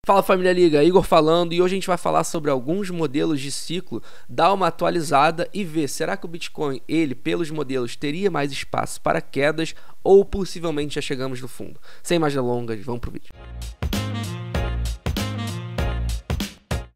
Fala família Liga, Igor falando e hoje a gente vai falar sobre alguns modelos de ciclo, dar uma atualizada e ver, será que o Bitcoin, ele, pelos modelos, teria mais espaço para quedas ou possivelmente já chegamos no fundo? Sem mais delongas, vamos pro vídeo.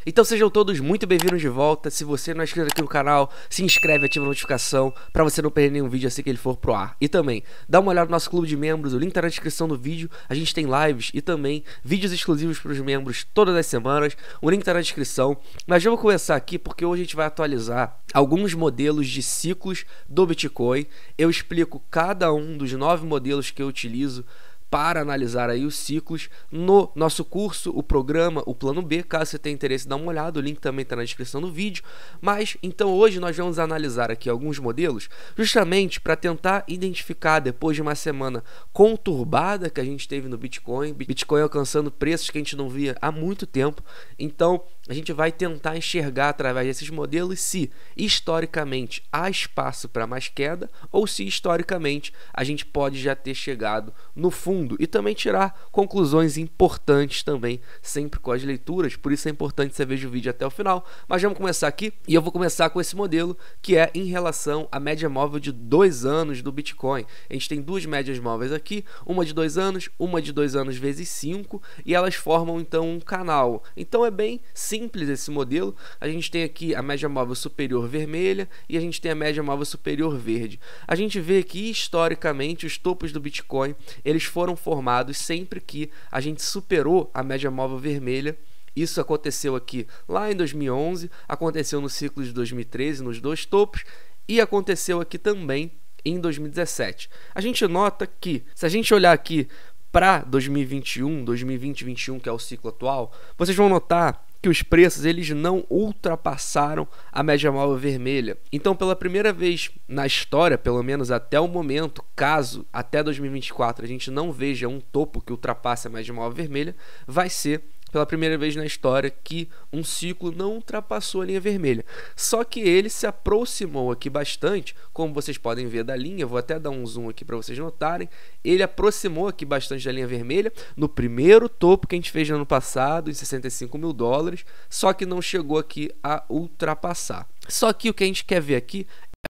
Então sejam todos muito bem-vindos de volta. Se você não é inscrito aqui no canal, se inscreve e ativa a notificação para você não perder nenhum vídeo assim que ele for pro ar. E também, dá uma olhada no nosso clube de membros, o link tá na descrição do vídeo. A gente tem lives e também vídeos exclusivos para os membros todas as semanas. O link tá na descrição. Mas vamos começar aqui porque hoje a gente vai atualizar alguns modelos de ciclos do Bitcoin. Eu explico cada um dos 9 modelos que eu utilizo para analisar aí os ciclos no nosso curso, o programa, o plano B. Caso você tenha interesse, dá uma olhada, o link também está na descrição do vídeo. Mas então hoje nós vamos analisar aqui alguns modelos justamente para tentar identificar, depois de uma semana conturbada que a gente teve no Bitcoin alcançando preços que a gente não via há muito tempo. Então a gente vai tentar enxergar através desses modelos se historicamente há espaço para mais queda ou se historicamente a gente pode já ter chegado no fundo, e também tirar conclusões importantes também, sempre com as leituras. Por isso é importante você veja o vídeo até o final. Mas vamos começar aqui, e eu vou começar com esse modelo que é em relação à média móvel de 2 anos do Bitcoin. A gente tem duas médias móveis aqui, uma de 2 anos, uma de 2 anos vezes 5, e elas formam então um canal. Então é bem simples esse modelo. A gente tem aqui a média móvel superior vermelha e a gente tem a média móvel superior verde. A gente vê que historicamente os topos do Bitcoin eles foram formados sempre que a gente superou a média móvel vermelha. Isso aconteceu aqui lá em 2011, aconteceu no ciclo de 2013 nos dois topos e aconteceu aqui também em 2017. A gente nota que, se a gente olhar aqui para 2021, 2020-21, que é o ciclo atual, vocês vão notar que os preços eles não ultrapassaram a média móvel vermelha. Então, pela primeira vez na história, pelo menos até o momento, caso até 2024 a gente não veja um topo que ultrapasse a média móvel vermelha, vai ser pela primeira vez na história que um ciclo não ultrapassou a linha vermelha. Só que ele se aproximou aqui bastante, como vocês podem ver da linha. Vou até dar um zoom aqui para vocês notarem. Ele aproximou aqui bastante da linha vermelha no primeiro topo que a gente fez no ano passado, em 65 mil dólares, só que não chegou aqui a ultrapassar. Só que o que a gente quer ver aqui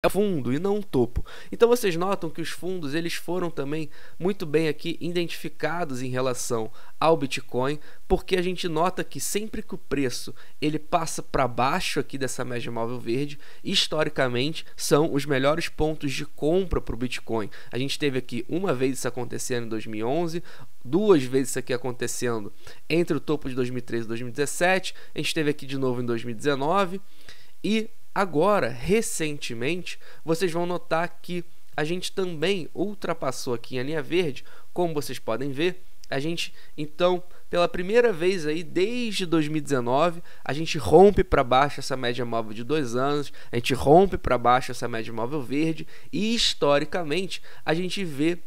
é o fundo e não o topo. Então vocês notam que os fundos eles foram também muito bem aqui identificados em relação ao Bitcoin, porque a gente nota que sempre que o preço ele passa para baixo aqui dessa média móvel verde, historicamente são os melhores pontos de compra para o Bitcoin. A gente teve aqui uma vez isso acontecendo em 2011, duas vezes isso aqui acontecendo entre o topo de 2013 e 2017, a gente teve aqui de novo em 2019 e agora, recentemente, vocês vão notar que a gente também ultrapassou aqui a linha verde, como vocês podem ver. A gente, então, pela primeira vez aí, desde 2019, a gente rompe para baixo essa média móvel de 2 anos, a gente rompe para baixo essa média móvel verde e, historicamente, a gente vê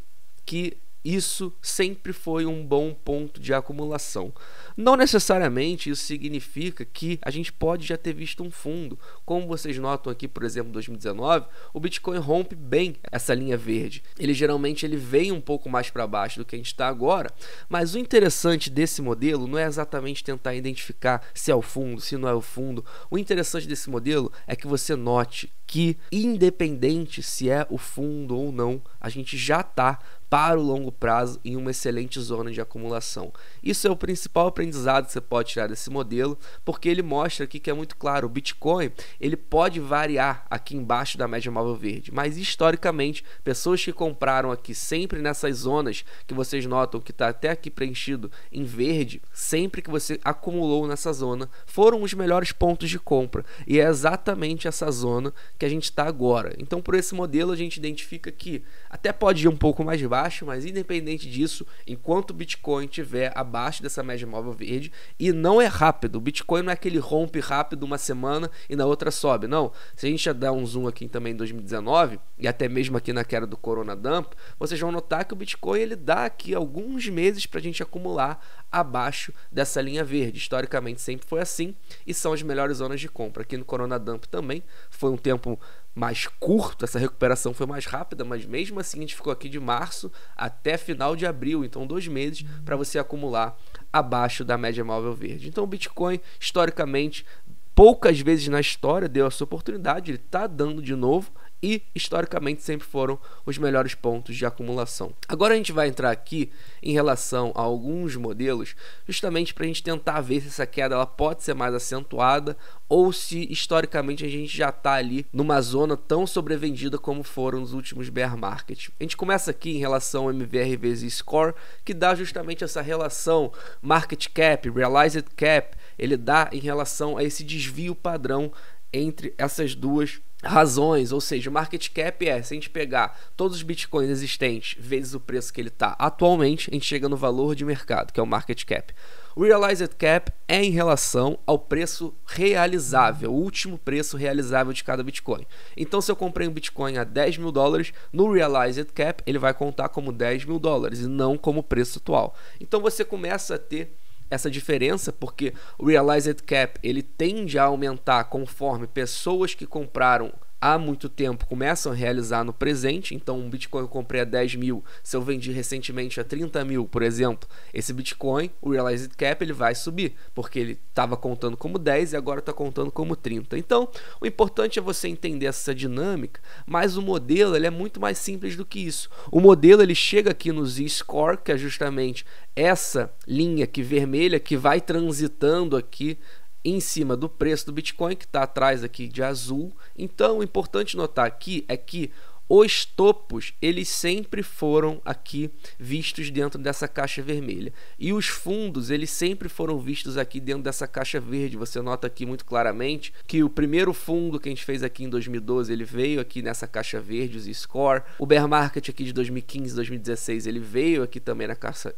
que isso sempre foi um bom ponto de acumulação. Não necessariamente isso significa que a gente pode já ter visto um fundo. Como vocês notam aqui, por exemplo, em 2019, o Bitcoin rompe bem essa linha verde. Ele geralmente vem um pouco mais para baixo do que a gente está agora, mas o interessante desse modelo não é exatamente tentar identificar se é o fundo, se não é o fundo. O interessante desse modelo é que você note que, independente se é o fundo ou não, a gente já está para o longo prazo em uma excelente zona de acumulação. Isso é o principal aprendizado que você pode tirar desse modelo, porque ele mostra aqui que é muito claro, o Bitcoin ele pode variar aqui embaixo da média móvel verde, mas historicamente pessoas que compraram aqui sempre nessas zonas que vocês notam que está até aqui preenchido em verde, sempre que você acumulou nessa zona, foram os melhores pontos de compra, e é exatamente essa zona que a gente está agora. Então, por esse modelo a gente identifica que até pode ir um pouco mais baixo, mas independente disso, enquanto o Bitcoin estiver abaixo dessa média móvel verde, e não é rápido, o Bitcoin não é aquele rompe rápido uma semana e na outra sobe, não. Se a gente já dar um zoom aqui também em 2019 e até mesmo aqui na queda do Corona Dump, vocês vão notar que o Bitcoin ele dá aqui alguns meses para a gente acumular abaixo dessa linha verde. Historicamente sempre foi assim e são as melhores zonas de compra. Aqui no Corona Dump também foi um tempo mais curto, essa recuperação foi mais rápida, mas mesmo assim a gente ficou aqui de março até final de abril, então 2 meses para você acumular abaixo da média móvel verde. Então o Bitcoin, historicamente, poucas vezes na história deu essa oportunidade, ele está dando de novo e historicamente sempre foram os melhores pontos de acumulação. Agora a gente vai entrar aqui em relação a alguns modelos, justamente para a gente tentar ver se essa queda ela pode ser mais acentuada ou se historicamente a gente já está ali numa zona tão sobrevendida como foram nos últimos bear market. A gente começa aqui em relação ao MVR vezes Score, que dá justamente essa relação market cap, realized cap, ele dá em relação a esse desvio padrão entre essas duas razões, ou seja, o market cap se a gente pegar todos os bitcoins existentes vezes o preço que ele está atualmente, a gente chega no valor de mercado, que é o market cap. O realized cap é em relação ao preço realizável, o último preço realizável de cada bitcoin. Então, se eu comprei um bitcoin a $10.000, no realized cap ele vai contar como $10.000 e não como preço atual. Então, você começa a ter essa diferença, porque o realized cap ele tende a aumentar conforme pessoas que compraram há muito tempo começam a realizar no presente. Então um Bitcoin eu comprei a 10 mil, se eu vendi recentemente a 30 mil, por exemplo, esse Bitcoin, o realized cap ele vai subir, porque ele estava contando como 10 e agora está contando como 30. Então o importante é você entender essa dinâmica, mas o modelo ele é muito mais simples do que isso. O modelo ele chega aqui no Z-Score, que é justamente essa linha aqui vermelha que vai transitando aqui em cima do preço do Bitcoin, que está atrás aqui de azul. Então o importante notar aqui é que os topos eles sempre foram aqui vistos dentro dessa caixa vermelha e os fundos eles sempre foram vistos aqui dentro dessa caixa verde. Você nota aqui muito claramente que o primeiro fundo que a gente fez aqui em 2012 ele veio aqui nessa caixa verde, os Score. O bear market aqui de 2015, 2016 ele veio aqui também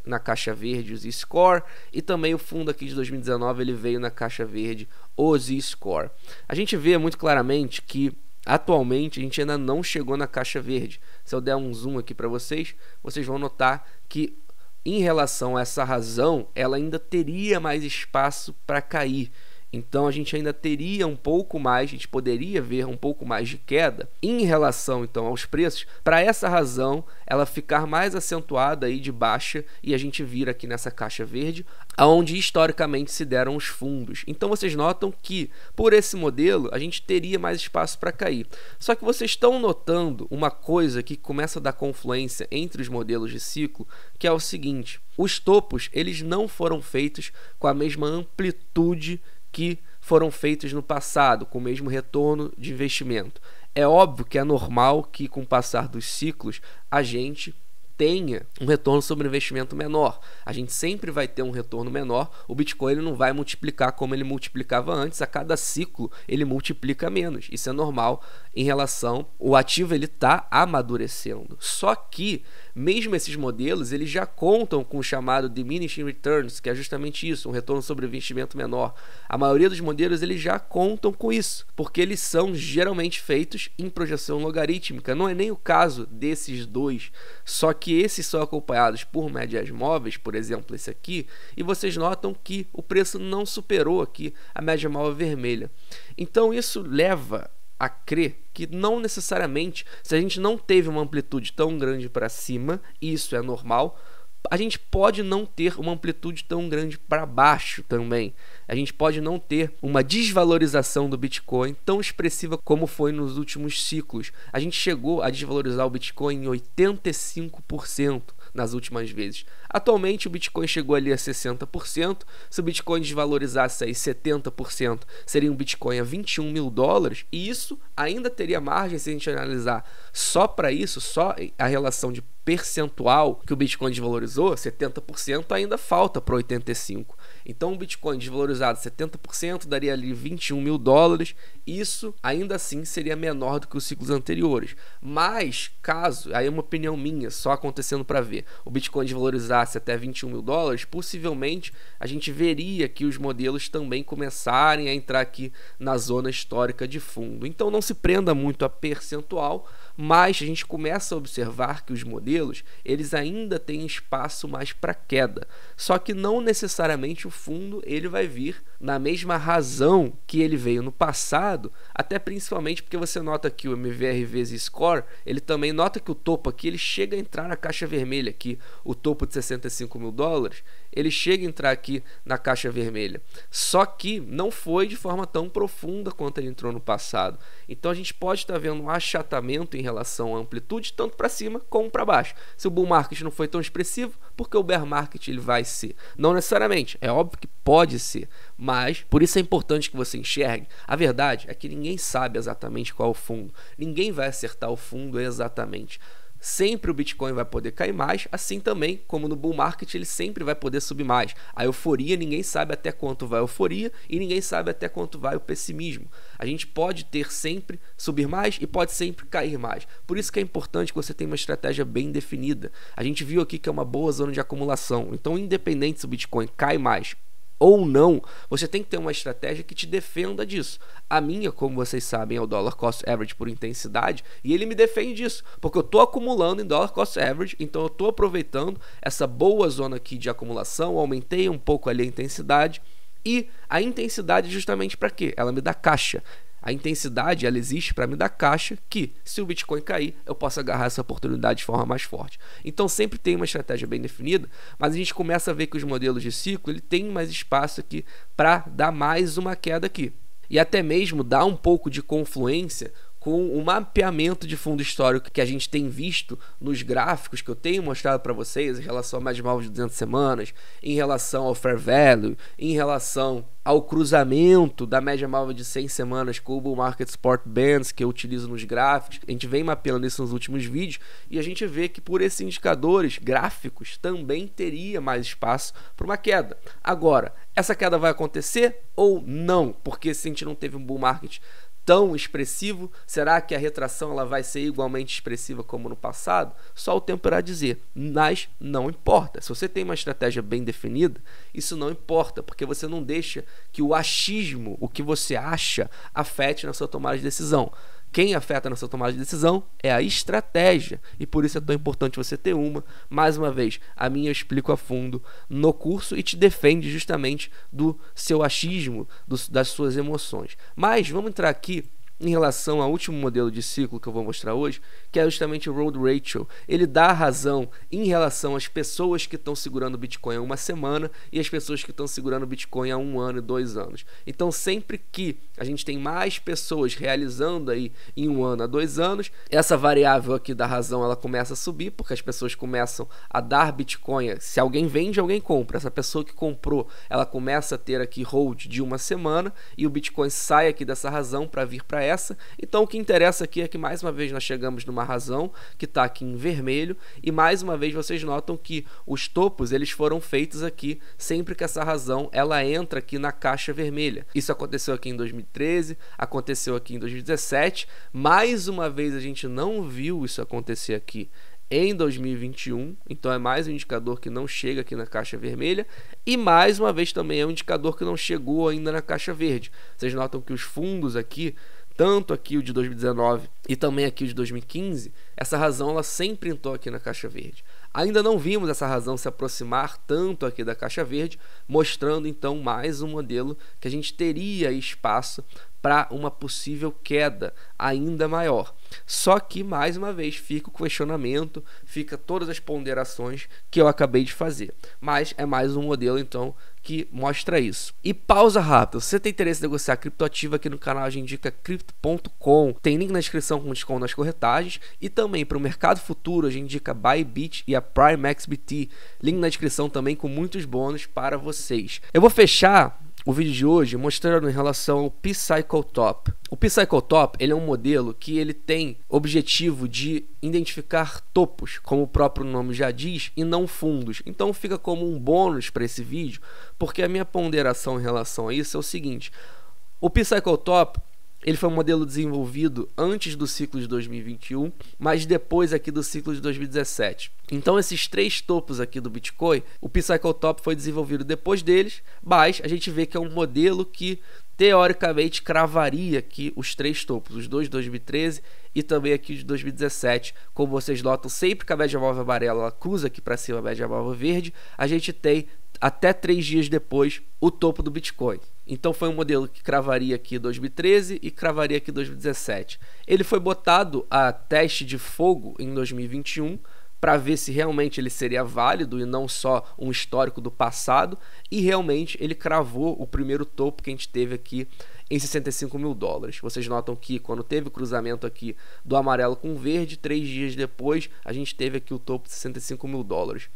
na caixa verde, os Score, e também o fundo aqui de 2019 ele veio na caixa verde, os Score. A gente vê muito claramente que atualmente a gente ainda não chegou na caixa verde. Se eu der um zoom aqui para vocês, vocês vão notar que em relação a essa razão, ela ainda teria mais espaço para cair. Então a gente ainda teria um pouco mais, a gente poderia ver um pouco mais de queda em relação então aos preços, para essa razão ela ficar mais acentuada aí de baixa e a gente vir aqui nessa caixa verde, aonde historicamente se deram os fundos. Então vocês notam que por esse modelo a gente teria mais espaço para cair. Só que vocês estão notando uma coisa que começa a dar confluência entre os modelos de ciclo, que é o seguinte: os topos eles não foram feitos com a mesma amplitude que foram feitos no passado, com o mesmo retorno de investimento. É óbvio que é normal que com o passar dos ciclos a gente tenha um retorno sobre investimento menor. A gente sempre vai ter um retorno menor. O Bitcoin ele não vai multiplicar como ele multiplicava antes. A cada ciclo ele multiplica menos. Isso é normal em relação o ativo ele está amadurecendo. Só que mesmo esses modelos eles já contam com o chamado diminishing returns, que é justamente isso, um retorno sobre investimento menor. A maioria dos modelos eles já contam com isso, porque eles são geralmente feitos em projeção logarítmica. Não é nem o caso desses dois, só que esses são acompanhados por médias móveis, por exemplo esse aqui, e vocês notam que o preço não superou aqui a média móvel vermelha. Então isso leva a crer que não necessariamente, se a gente não teve uma amplitude tão grande para cima, isso é normal, a gente pode não ter uma amplitude tão grande para baixo também. A gente pode não ter uma desvalorização do Bitcoin tão expressiva como foi nos últimos ciclos. A gente chegou a desvalorizar o Bitcoin em 85% nas últimas vezes. Atualmente o Bitcoin chegou ali a 60%. Se o Bitcoin desvalorizasse aí 70%, seria um Bitcoin a $21 mil, e isso ainda teria margem se a gente analisar só para isso, só a relação de percentual que o Bitcoin desvalorizou, 70% ainda falta para 85%. Então o Bitcoin desvalorizado 70% daria ali $21 mil. Isso ainda assim seria menor do que os ciclos anteriores. Mas caso, aí é uma opinião minha, só acontecendo para ver, o Bitcoin desvalorizasse até $21 mil, possivelmente a gente veria que os modelos também começarem a entrar aqui na zona histórica de fundo. Então não se prenda muito a percentual, mas a gente começa a observar que os modelos eles ainda têm espaço mais para queda, só que não necessariamente o fundo ele vai vir na mesma razão que ele veio no passado, até principalmente porque você nota que o MVR vezes Score, ele também nota que o topo aqui ele chega a entrar na caixa vermelha aqui, o topo de $65 mil, ele chega a entrar aqui na caixa vermelha. Só que não foi de forma tão profunda quanto ele entrou no passado. Então a gente pode estar vendo um achatamento em relação à amplitude, tanto para cima como para baixo. Se o bull market não foi tão expressivo, porque o bear market ele vai ser? Não necessariamente, é óbvio que pode ser, mas por isso é importante que você enxergue. A verdade é que ninguém sabe exatamente qual é o fundo, ninguém vai acertar o fundo exatamente. Sempre o Bitcoin vai poder cair mais, assim também como no bull market ele sempre vai poder subir mais. A euforia, ninguém sabe até quanto vai a euforia e ninguém sabe até quanto vai o pessimismo. A gente pode ter sempre subir mais e pode sempre cair mais. Por isso que é importante que você tenha uma estratégia bem definida. A gente viu aqui que é uma boa zona de acumulação. Então, independente se o Bitcoin cai mais ou não, você tem que ter uma estratégia que te defenda disso. A minha, como vocês sabem, é o Dollar Cost Average por intensidade, e ele me defende disso, porque eu estou acumulando em Dollar Cost Average, então eu estou aproveitando essa boa zona aqui de acumulação, aumentei um pouco ali a intensidade, e a intensidade justamente para quê? Ela me dá caixa. A intensidade, ela existe para me dar caixa que, se o Bitcoin cair, eu posso agarrar essa oportunidade de forma mais forte. Então, sempre tem uma estratégia bem definida, mas a gente começa a ver que os modelos de ciclo ele tem mais espaço aqui para dar mais uma queda aqui. E até mesmo dar um pouco de confluência com o mapeamento de fundo histórico que a gente tem visto nos gráficos que eu tenho mostrado para vocês em relação ao média móvel de 200 semanas, em relação ao Fair Value, em relação ao cruzamento da média móvel de 100 semanas com o Bull Market Support Bands que eu utilizo nos gráficos. A gente vem mapeando isso nos últimos vídeos e a gente vê que por esses indicadores gráficos também teria mais espaço para uma queda. Agora, essa queda vai acontecer ou não? Porque se a gente não teve um bull market tão expressivo, será que a retração ela vai ser igualmente expressiva como no passado? Só o tempo irá dizer, mas não importa. Se você tem uma estratégia bem definida, isso não importa, porque você não deixa que o achismo, o que você acha, afete na sua tomada de decisão. Quem afeta na sua tomada de decisão é a estratégia, e por isso é tão importante você ter uma. Mais uma vez, a minha eu explico a fundo no curso e te defende justamente do seu achismo, das suas emoções. Mas vamos entrar aqui em relação ao último modelo de ciclo que eu vou mostrar hoje, que é justamente o Road Ratio. Ele dá razão em relação às pessoas que estão segurando o Bitcoin há uma semana e as pessoas que estão segurando o Bitcoin há 1 ano e 2 anos. Então, sempre que a gente tem mais pessoas realizando aí em 1 ano a 2 anos, essa variável aqui da razão ela começa a subir, porque as pessoas começam a dar Bitcoin. Se alguém vende, alguém compra. Essa pessoa que comprou, ela começa a ter aqui hold de 1 semana e o Bitcoin sai aqui dessa razão para vir para essa. Então o que interessa aqui é que mais uma vez nós chegamos numa razão que está aqui em vermelho e mais uma vez vocês notam que os topos eles foram feitos aqui sempre que essa razão ela entra aqui na caixa vermelha. Isso aconteceu aqui em 2013, aconteceu aqui em 2017, mais uma vez a gente não viu isso acontecer aqui em 2021, então é mais um indicador que não chega aqui na caixa vermelha e mais uma vez também é um indicador que não chegou ainda na caixa verde. Vocês notam que os fundos aqui, tanto aqui o de 2019 e também aqui o de 2015, essa razão ela sempre entrou aqui na caixa verde. Ainda não vimos essa razão se aproximar tanto aqui da caixa verde, mostrando então mais um modelo que a gente teria espaço para uma possível queda ainda maior. Só que, mais uma vez, fica o questionamento, fica todas as ponderações que eu acabei de fazer. Mas é mais um modelo, então, que mostra isso. E pausa rápida, se você tem interesse em negociar criptoativa aqui no canal, a gente indica Crypto.com. Tem link na descrição com desconto nas corretagens. E também para o mercado futuro, a gente indica Bybit e a PrimeXBT. Link na descrição também com muitos bônus para vocês. Eu vou fechar o vídeo de hoje mostrando em relação ao P-Cycle Top. O P-Cycle Top ele é um modelo que ele tem objetivo de identificar topos, como o próprio nome já diz, e não fundos. Então fica como um bônus para esse vídeo, porque a minha ponderação em relação a isso é o seguinte: o P-Cycle Top ele foi um modelo desenvolvido antes do ciclo de 2021, mas depois aqui do ciclo de 2017. Então esses 3 topos aqui do Bitcoin, o P-Cycle Top foi desenvolvido depois deles, mas a gente vê que é um modelo que teoricamente cravaria aqui os 3 topos, os dois de 2013 e também aqui de 2017. Como vocês notam, sempre que a média móvel amarela ela cruza aqui para cima a média móvel verde, a gente tem até 3 dias depois o topo do Bitcoin. Então foi um modelo que cravaria aqui 2013 e cravaria aqui 2017. Ele foi botado a teste de fogo em 2021 para ver se realmente ele seria válido e não só um histórico do passado, e realmente ele cravou o primeiro topo que a gente teve aqui em 65 mil dólares. Vocês notam que quando teve o cruzamento aqui do amarelo com o verde, 3 dias depois a gente teve aqui o topo de 65 mil dólares.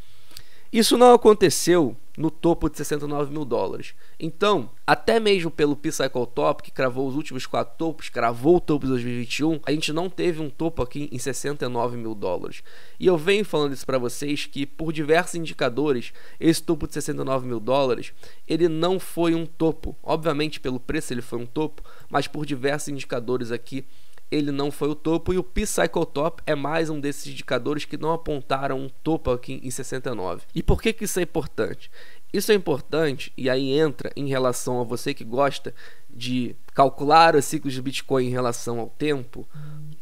Isso não aconteceu no topo de 69 mil dólares. Então, até mesmo pelo P-Cycle Top, que cravou os últimos 4 topos, cravou o topo de 2021, a gente não teve um topo aqui em 69 mil dólares. E eu venho falando isso para vocês que, por diversos indicadores, esse topo de 69 mil dólares, ele não foi um topo. Obviamente, pelo preço ele foi um topo, mas por diversos indicadores aqui, ele não foi o topo, e o P-Cycle Top é mais um desses indicadores que não apontaram um topo aqui em 69. E por que isso é importante? Isso é importante, e aí entra em relação a você que gosta de calcular os ciclos de Bitcoin em relação ao tempo.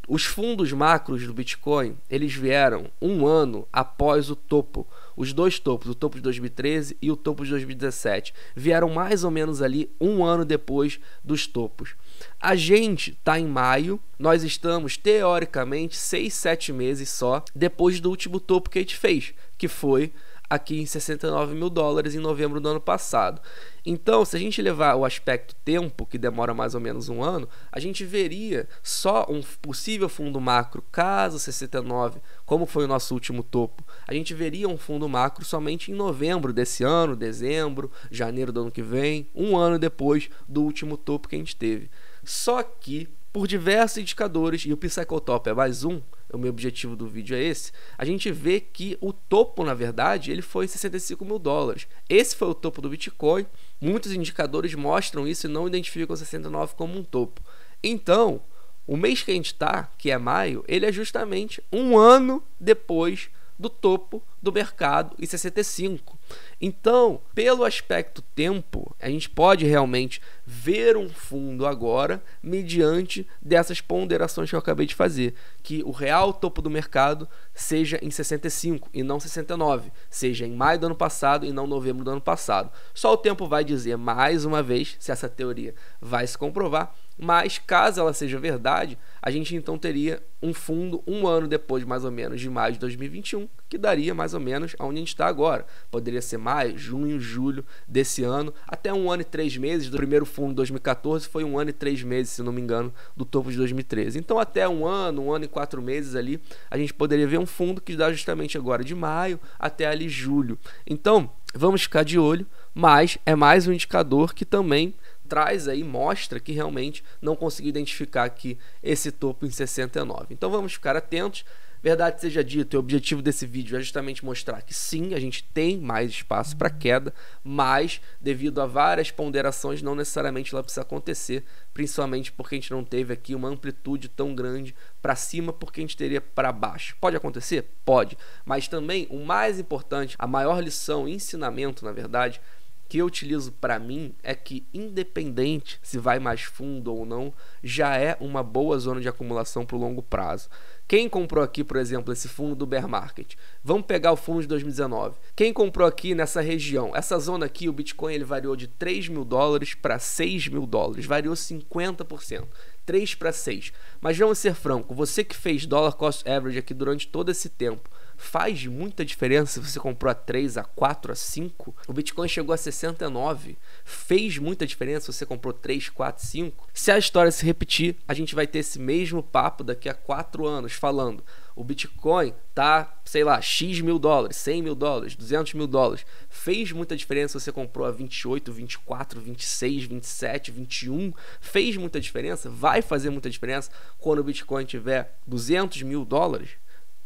Os fundos macros do Bitcoin, eles vieram um ano após o topo. Os dois topos, o topo de 2013 e o topo de 2017, vieram mais ou menos ali um ano depois dos topos. A gente está em maio, nós estamos teoricamente 6, 7 meses só depois do último topo que a gente fez, que foi aqui em 69 mil dólares em novembro do ano passado. Então, se a gente levar o aspecto tempo, que demora mais ou menos um ano, a gente veria só um possível fundo macro, caso 69, como foi o nosso último topo, a gente veria um fundo macro somente em novembro desse ano, dezembro, janeiro do ano que vem, um ano depois do último topo que a gente teve. Só que, por diversos indicadores, e o P-Cycle Top é mais um, o meu objetivo do vídeo é esse, a gente vê que o topo, na verdade, ele foi 65 mil dólares. Esse foi o topo do Bitcoin. Muitos indicadores mostram isso e não identificam 69 como um topo. Então, o mês que a gente está, que é maio, ele é justamente um ano depois do topo do mercado em 65. Então, pelo aspecto tempo, a gente pode realmente ver um fundo agora mediante dessas ponderações que eu acabei de fazer, que o real topo do mercado seja em 65 e não 69, seja em maio do ano passado e não novembro do ano passado. Só o tempo vai dizer mais uma vez se essa teoria vai se comprovar, mas caso ela seja verdade, a gente então teria um fundo um ano depois, mais ou menos, de maio de 2021, que daria mais ou menos aonde a gente está agora. Poderia ser maio, junho, julho desse ano, até um ano e 3 meses. Do primeiro fundo de 2014 foi um ano e 3 meses, se não me engano, do topo de 2013. Então até um ano e 4 meses ali, a gente poderia ver um fundo que dá justamente agora de maio até ali julho. Então vamos ficar de olho, mas é mais um indicador que também traz aí, mostra que realmente não conseguiu identificar aqui esse topo em 69. Então vamos ficar atentos. Verdade seja dito, o objetivo desse vídeo é justamente mostrar que sim, a gente tem mais espaço para queda, mas devido a várias ponderações não necessariamente ela precisa acontecer, principalmente porque a gente não teve aqui uma amplitude tão grande para cima, porque a gente teria para baixo. Pode acontecer? Pode, mas também o mais importante, a maior lição, ensinamento na verdade, que eu utilizo para mim é que, independente se vai mais fundo ou não, já é uma boa zona de acumulação para o longo prazo. Quem comprou aqui, por exemplo, esse fundo do bear market? Vamos pegar o fundo de 2019. Quem comprou aqui nessa região? Essa zona aqui, o Bitcoin ele variou de 3 mil dólares para 6 mil dólares. Variou 50%. 3 para 6. Mas vamos ser franco, você que fez dollar cost average aqui durante todo esse tempo, faz muita diferença se você comprou a 3, a 4, a 5? O Bitcoin chegou a 69. Fez muita diferença se você comprou 3, 4, 5? Se a história se repetir, a gente vai ter esse mesmo papo daqui a 4 anos falando: o Bitcoin tá, sei lá, X mil dólares, 100 mil dólares, 200 mil dólares. Fez muita diferença se você comprou a 28, 24, 26, 27, 21? Fez muita diferença? Vai fazer muita diferença quando o Bitcoin tiver 200 mil dólares?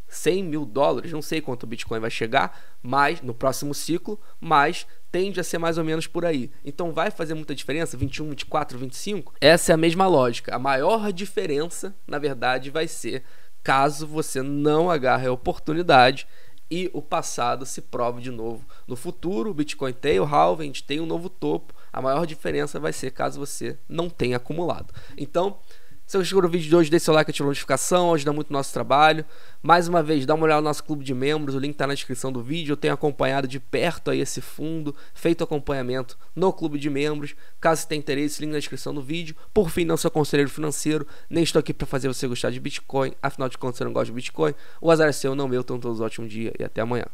100 mil dólares, não sei quanto o Bitcoin vai chegar, mas no próximo ciclo, mas tende a ser mais ou menos por aí. Então vai fazer muita diferença? 21, 24, 25? Essa é a mesma lógica. A maior diferença, na verdade, vai ser caso você não agarre a oportunidade e o passado se prove de novo. No futuro, o Bitcoin tem o halving, a gente tem um novo topo. A maior diferença vai ser caso você não tenha acumulado. Então, Se você gostou do vídeo de hoje, deixe seu like e ative a notificação, ajuda muito o nosso trabalho. Mais uma vez, dá uma olhada no nosso clube de membros, o link está na descrição do vídeo. Eu tenho acompanhado de perto aí esse fundo, feito acompanhamento no clube de membros. Caso você tenha interesse, link na descrição do vídeo. Por fim, não sou conselheiro financeiro, nem estou aqui para fazer você gostar de Bitcoin. Afinal de contas, você não gosta de Bitcoin. O azar é seu, não meu. Então, todos um ótimo dia e até amanhã.